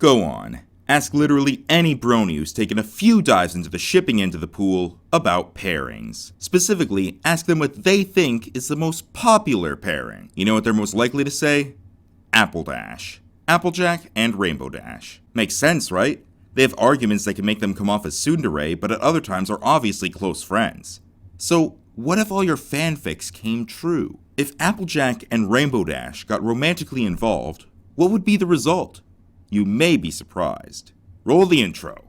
Go on. Ask literally any brony who's taken a few dives into the shipping end of the pool about pairings. Specifically, ask them what they think is the most popular pairing. You know what they're most likely to say? AppleDash. Applejack and Rainbow Dash. Makes sense, right? They have arguments that can make them come off as tsundere, but at other times are obviously close friends. So, what if all your fanfics came true? If Applejack and Rainbow Dash got romantically involved, what would be the result? You may be surprised. Roll the intro.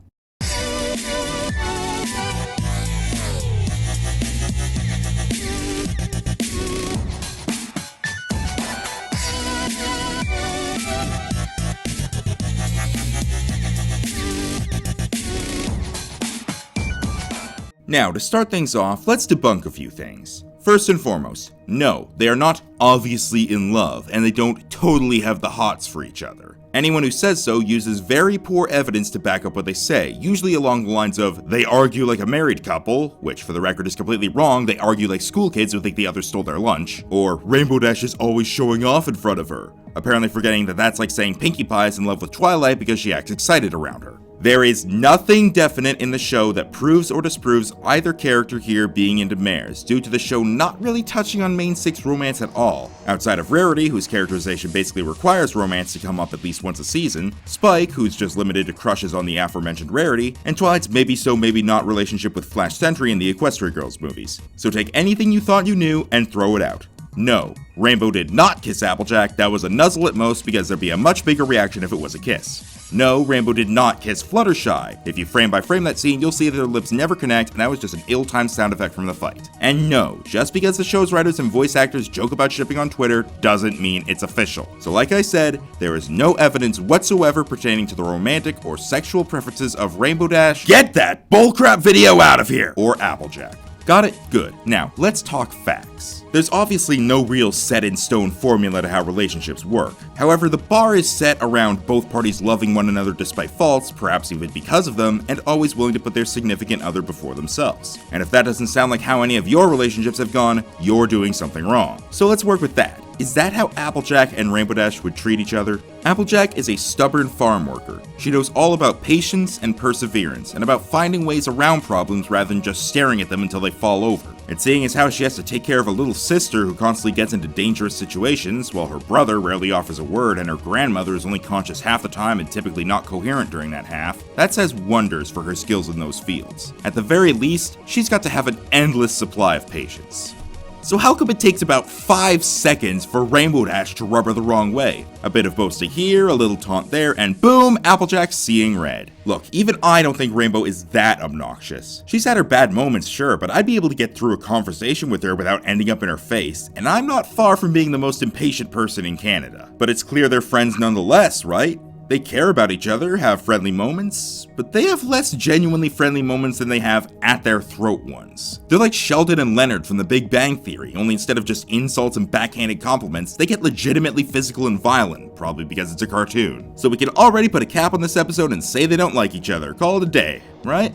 Now, to start things off, let's debunk a few things. First and foremost, no, they are not obviously in love, and they don't totally have the hots for each other. Anyone who says so uses very poor evidence to back up what they say, usually along the lines of, they argue like a married couple, which for the record is completely wrong, they argue like school kids who think the other stole their lunch, or Rainbow Dash is always showing off in front of her, apparently forgetting that that's like saying Pinkie Pie is in love with Twilight because she acts excited around her. There is nothing definite in the show that proves or disproves either character here being into mares, due to the show not really touching on main six romance at all. Outside of Rarity, whose characterization basically requires romance to come up at least once a season, Spike, who's just limited to crushes on the aforementioned Rarity, and Twilight's maybe so maybe not relationship with Flash Sentry in the Equestria Girls movies. So take anything you thought you knew and throw it out. No, Rainbow did not kiss Applejack, that was a nuzzle at most because there'd be a much bigger reaction if it was a kiss. No, Rainbow did not kiss Fluttershy. If you frame by frame that scene, you'll see that their lips never connect, and that was just an ill-timed sound effect from the fight. And no, just because the show's writers and voice actors joke about shipping on Twitter doesn't mean it's official. So like I said, there is no evidence whatsoever pertaining to the romantic or sexual preferences of Rainbow Dash, get that bullcrap video out of here, or Applejack. Got it? Good. Now, let's talk facts. There's obviously no real set-in-stone formula to how relationships work. However, the bar is set around both parties loving one another despite faults, perhaps even because of them, and always willing to put their significant other before themselves. And if that doesn't sound like how any of your relationships have gone, you're doing something wrong. So let's work with that. Is that how Applejack and Rainbow Dash would treat each other? Applejack is a stubborn farm worker. She knows all about patience and perseverance, and about finding ways around problems rather than just staring at them until they fall over. And seeing as how she has to take care of a little sister who constantly gets into dangerous situations, while her brother rarely offers a word and her grandmother is only conscious half the time and typically not coherent during that half, that says wonders for her skills in those fields. At the very least, she's got to have an endless supply of patience. So how come it takes about 5 seconds for Rainbow Dash to rub her the wrong way? A bit of boasting here, a little taunt there, and boom, Applejack's seeing red. Look, even I don't think Rainbow is that obnoxious. She's had her bad moments, sure, but I'd be able to get through a conversation with her without ending up in her face, and I'm not far from being the most impatient person in Canada. But it's clear they're friends nonetheless, right? They care about each other, have friendly moments, but they have less genuinely friendly moments than they have at their throat ones. They're like Sheldon and Leonard from The Big Bang Theory, only instead of just insults and backhanded compliments, they get legitimately physical and violent, probably because it's a cartoon. So we can already put a cap on this episode and say they don't like each other, call it a day, right?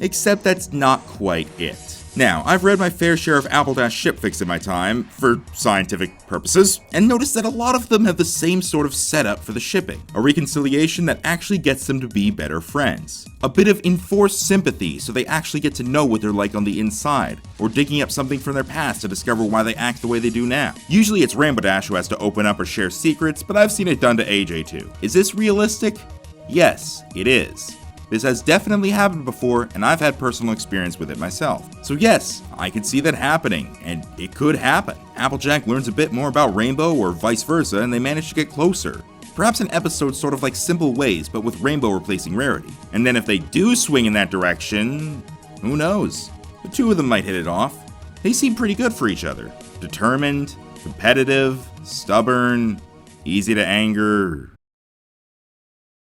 Except that's not quite it. Now, I've read my fair share of AppleDash shipfics in my time, for scientific purposes, and noticed that a lot of them have the same sort of setup for the shipping. A reconciliation that actually gets them to be better friends. A bit of enforced sympathy so they actually get to know what they're like on the inside, or digging up something from their past to discover why they act the way they do now. Usually it's Rainbow Dash who has to open up or share secrets, but I've seen it done to AJ too. Is this realistic? Yes, it is. This has definitely happened before, and I've had personal experience with it myself. So yes, I could see that happening, and it could happen. Applejack learns a bit more about Rainbow or vice versa, and they manage to get closer. Perhaps an episode sort of like Simple Ways, but with Rainbow replacing Rarity. And then if they do swing in that direction, who knows? The two of them might hit it off. They seem pretty good for each other. Determined, competitive, stubborn, easy to anger.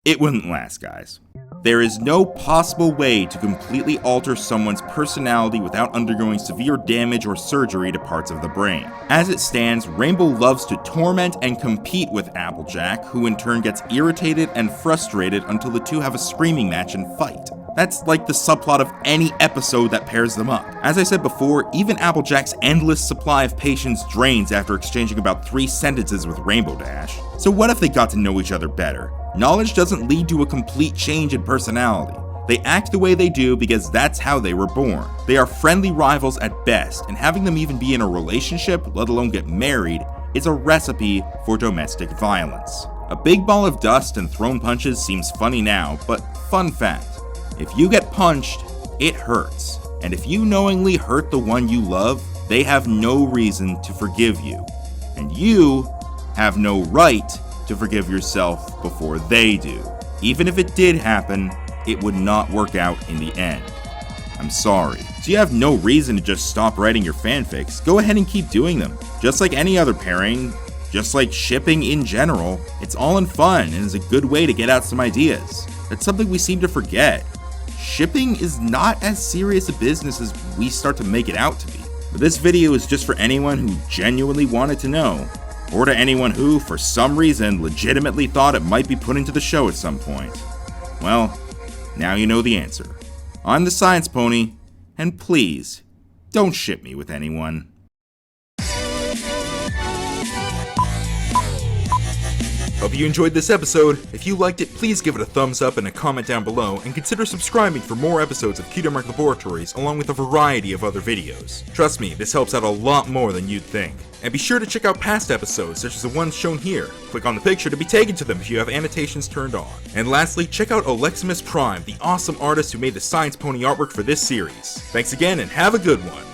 It wouldn't last, guys. There is no possible way to completely alter someone's personality without undergoing severe damage or surgery to parts of the brain. As it stands, Rainbow loves to torment and compete with Applejack, who in turn gets irritated and frustrated until the two have a screaming match and fight. That's like the subplot of any episode that pairs them up. As I said before, even Applejack's endless supply of patience drains after exchanging about 3 sentences with Rainbow Dash. So what if they got to know each other better? Knowledge doesn't lead to a complete change in personality. They act the way they do because that's how they were born. They are friendly rivals at best, and having them even be in a relationship, let alone get married, is a recipe for domestic violence. A big ball of dust and thrown punches seems funny now, but fun fact, if you get punched, it hurts. And if you knowingly hurt the one you love, they have no reason to forgive you. And you have no right to forgive yourself before they do. Even if it did happen, it would not work out in the end. I'm sorry. So you have no reason to just stop writing your fanfics. Go ahead and keep doing them. Just like any other pairing, just like shipping in general, it's all in fun and is a good way to get out some ideas. That's something we seem to forget. Shipping is not as serious a business as we start to make it out to be. But this video is just for anyone who genuinely wanted to know, or to anyone who, for some reason, legitimately thought it might be put into the show at some point. Well, now you know the answer. I'm the Science Pony, and please, don't ship me with anyone. Hope you enjoyed this episode. If you liked it, please give it a thumbs up and a comment down below, and consider subscribing for more episodes of Cutie Laboratories, along with a variety of other videos. Trust me, this helps out a lot more than you'd think. And be sure to check out past episodes, such as the ones shown here. Click on the picture to be taken to them if you have annotations turned on. And lastly, check out Aleximus Prime, the awesome artist who made the Science Pony artwork for this series. Thanks again, and have a good one!